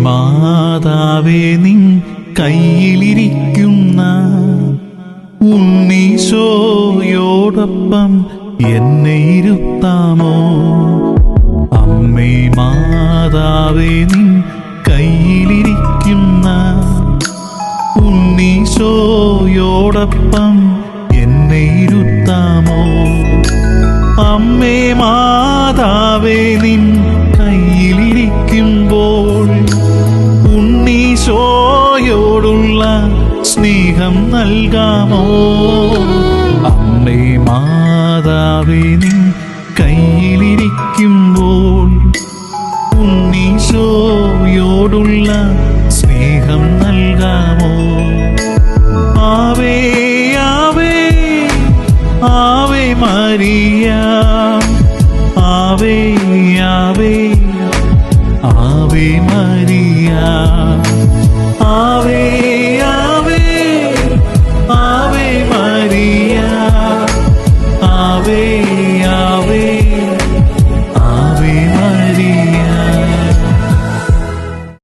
മാതാവേ നിൻ കയ്യിലിരിക്കുന്ന ഉണ്ണീശോയോടൊപ്പം എന്നെ ഇരുത്താമോ? അമ്മേ മാതാവേ നിൻ കയ്യിലിരിക്കുന്ന ഉണ്ണീശോയോടൊപ്പം എന്നെ ഇരുത്താമോ? അമ്മേ മാതാവേ നിൻ കയ്യിലിരിക്കുമ്പോൾ ഉണ്ണീശോയോടുള്ള സ്നേഹം നൽകാമോ? അമ്മേ മാതാവേ നിൻ കയ്യിലിരിക്കുമ്പോൾ ഉണ്ണീശോയോടുള്ള സ്നേഹം നൽകാമോ?